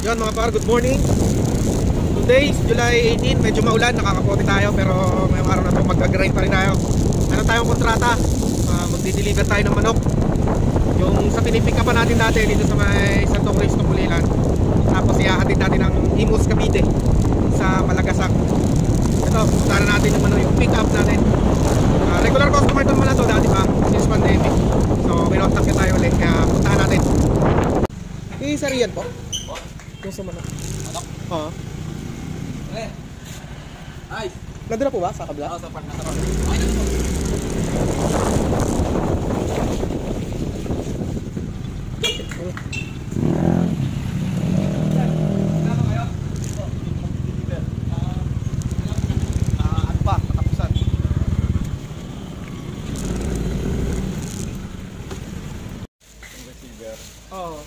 Yon mga par, good morning. Today is July 18, medyo maulan, nakakapote tayo. Pero ngayong araw na to mag-grind pa rin tayo. Meron tayong kontrata, magdi-deliver tayo ng manok. Yung sa pinipick pa natin dati dito sa may Santo Cristo, Pulilan. Tapos iahatid natin ng Imus, Cavite sa Malagasak. Ito, puntahan natin yung, yung pick up natin. Regular customer ito naman na to dati pa, since pandemic. So pinontak niya tayo ulit, kaya puntahan natin. Isa riyan po? Yung sa manok. Manok? Oo. Ay! Nandun na po ba sa kabla? Oo, sa part na sa kabla. Okay na po. Ano pa? Katapusan. Receiver. Oo.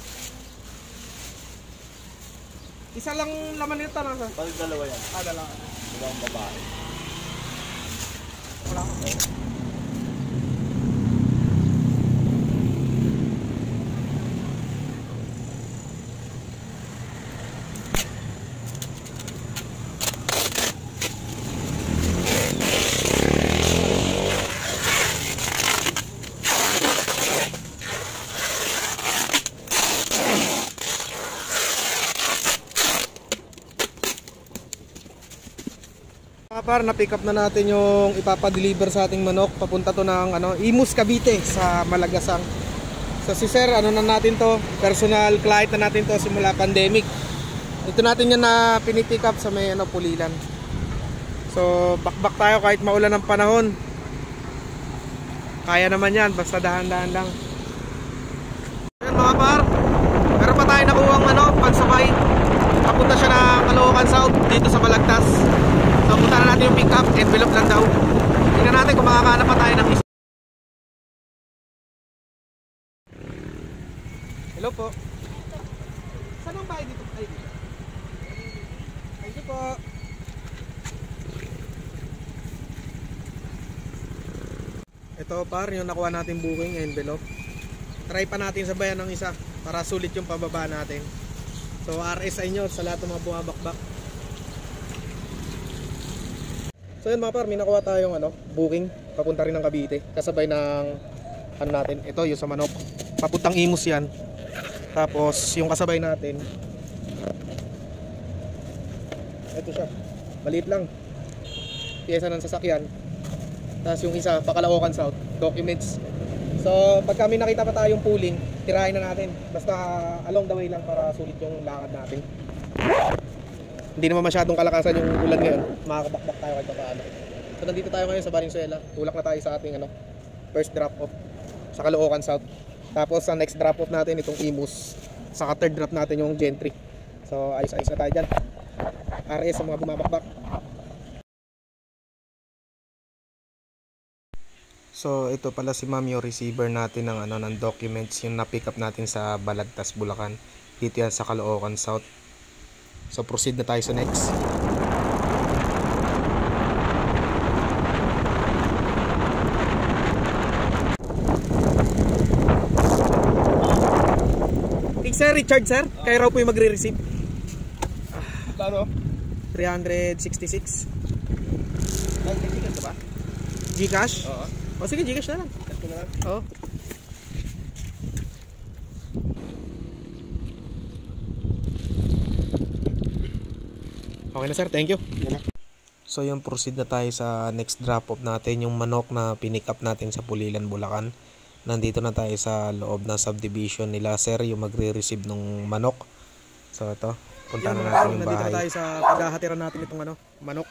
Isa lang laman nito na sa? Balik dalawa yan. Dalawa. Dalawang babae. Wala ko. Par, na-pick up na natin yung ipapa-deliver sa ating manok. Papunta to ng Imus, Cavite sa Malagasang. So si Sir, na natin to, personal client na natin to simula pandemic. Ito natin yan na pinipick up sa may Pulilan. So bakbak tayo kahit maulan ng panahon. Kaya naman yan, basta dahan-dahan lang. Ayan mga par, meron pa tayo nakuhang pansabay. Papunta siya ng Caloocan South dito sa Balagtas. So punta na natin yung pick up, envelope lang daw. Tingnan natin kung makakahanap pa tayo ng isa. Hello po. Saan ang bahay dito? Ay, dito. Thank you po. Ito par, yung nakuha natin booking, envelope. Try pa natin sabayan ng isa para sulit yung pababa natin. So RSI nyo sa lahat ng mga bumabakbak. So yun mga par, may nakuha tayong booking papunta rin ng Cavite. Kasabay ng natin, ito yung sa manok. Papuntang Imus yan. Tapos yung kasabay natin, ito siya, maliit lang, piyesa ng sasakyan. Tapos yung isa, Caloocan South, documents. So pag kami nakita pa tayong pooling, tirahin na natin. Basta along the way lang para sulit yung lakad natin. Hindi naman masyadong kalakasan yung ulan ngayon. Makakabakbak tayo kahit paano. So nandito tayo ngayon sa Valenzuela. Tulak na tayo sa ating first drop off sa Caloocan South. Tapos sa next drop off natin itong Imus. Saka third drop natin yung Gentry. So ayos-ayos na tayo dyan. RS sa mga bumabakbak. So ito pala si ma'am yung receiver natin ng ng documents yung na-pick up natin sa Balagtas, Bulacan. Dito yan sa Caloocan South. So proceed na tayo sa next. Sir Richard sir, kayo raw po yung magre-receive. Ano? 366. Gcash ba? Gcash? Oo. O sige, Gcash na lang. Oo. Okay na sir, thank you. So yung proceed na tayo sa next drop off natin, yung manok na pinick up natin sa Pulilan, Bulacan. Nandito na tayo sa loob ng subdivision nila sir, yung magre-receive ng manok. So ito, punta na natin yung bahay. Nandito na tayo sa paghahatiran natin itong manok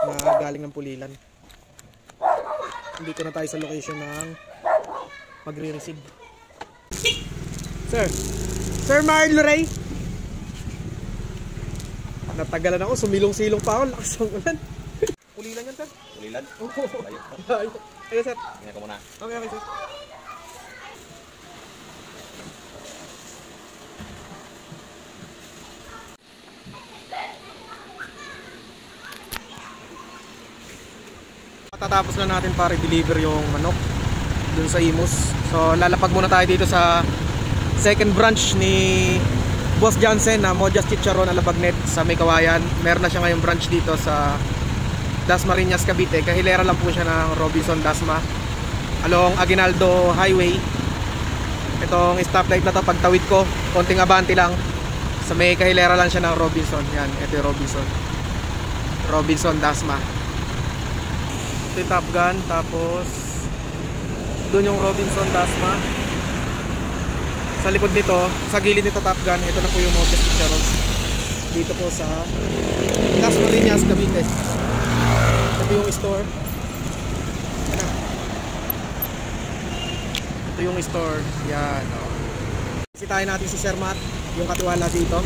na galing ng Pulilan. Nandito na tayo sa location ng magre-receive. Sir Marlo Ray, natagalan ako, sumilong-silong pa ako, lakas ng ulan. Pulilan yan sir? Pulilan? Oo. Ayun sir. Tingnan ko muna. Okay sir. Matatapos na natin para i-deliver yung manok dun sa Imus. So lalapag muna tayo dito sa second branch ni Boss Jansen na Mojas Chicharon Alabagnet sa May Kawayan. Meron na siya ngayong branch dito sa Dasmariñas, Cavite. Kahilera lang po siya ng Robinson Dasma along Aguinaldo Highway. Itong stoplight na to, pagtawid ko, konting abante lang. Sa may kahilera lang siya ng Robinson. Yan, ito yung Robinson Dasma. Ito yung Top Gun. Tapos doon yung Robinson Dasma. Sa likod nito, sa gilid nito Top Gun, ito na po yung Mojas Chicharon. Dito po sa Dasmariñas, Cavite. Ito yung store. Ito yung store. Yan. Bisitahin natin si Sir Matt, yung katiwala dito.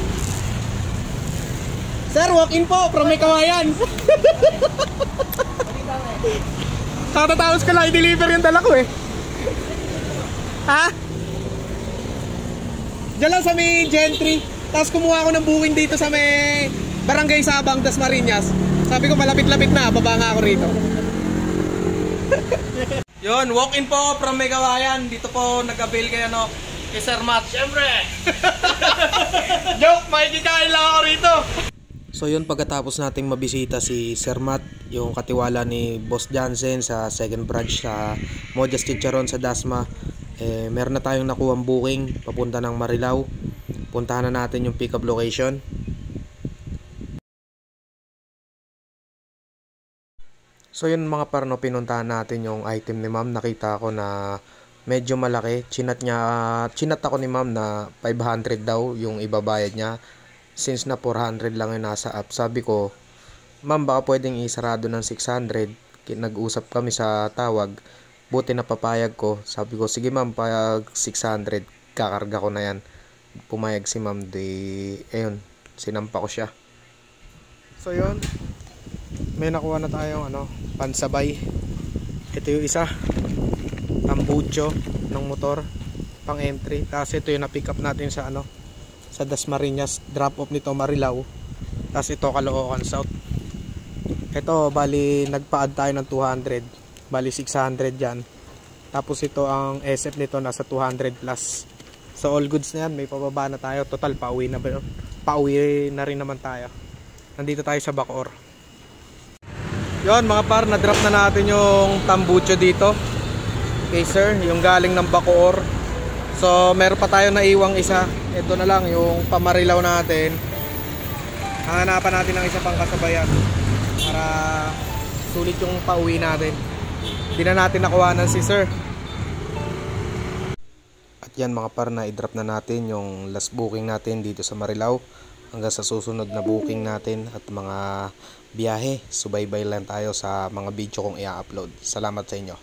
Sir, walk-in po from May Kawayan. Katatapos ko lang i-deliver yung dala ko eh. Ha? Diyan lang sa may Gentry. Tapos kumuha ako ng booking dito sa may Barangay Sabang, Dasmariñas. Sabi ko malapit-lapit na, baba nga ako rito. Yun, walk-in po from May Kawayan. Dito po nag-avail kayo kay Sir Matt. Siyempre! Joke, makikikain lang ako rito. So yun, pagkatapos nating mabisita si Sir Matt, yung katiwala ni Boss Jansen sa second branch sa Mojas Chicharon sa Dasma, meron na tayong nakuhang booking papunta ng Marilao. Puntahan na natin yung pick up location. So yun mga parno, pinuntahan natin yung item ni ma'am. Nakita ko na medyo malaki. Chinat ako ni ma'am na 500 daw yung ibabayad niya. Since na 400 lang yung nasa app. Sabi ko, ma'am baka pwedeng isarado ng 600. Nag-usap kami sa tawag. Buti na papayag ko. Sabi ko, sige ma'am, pag 600 kakarga ko na yan. Pumayag si ma'am. Ayun, sinampa ko siya. So yun, may nakuha na tayong pansabay. Ito yung isa, tambucho ng motor pang entry. Kasi ito yung na-pick up natin sa sa Dasmariñas. Drop off nito Marilao. Tapos ito Caloocan South. Ito bali nagpa-add tayo ng 200. Bali 600 yan. Tapos ito ang SF nito nasa 200 plus. So all goods na yan, may pababa na tayo. Total pauwi na rin naman tayo. Nandito tayo sa Bacoor. Yon mga par, na-drop na natin yung tambucho dito. Okay sir, yung galing ng Bacoor. So meron pa tayo na iwang isa. Ito na lang yung pamarilaw natin. Hahanapan natin ng isa pang kasabayan para sulit yung pauwi natin. Hindi na natin nakuhanan si sir. At yan mga par, na i-drop na natin yung last booking natin dito sa Marilao. Hanggang sa susunod na booking natin at mga biyahe, subaybay lang tayo sa mga video kong i-upload. Salamat sa inyo.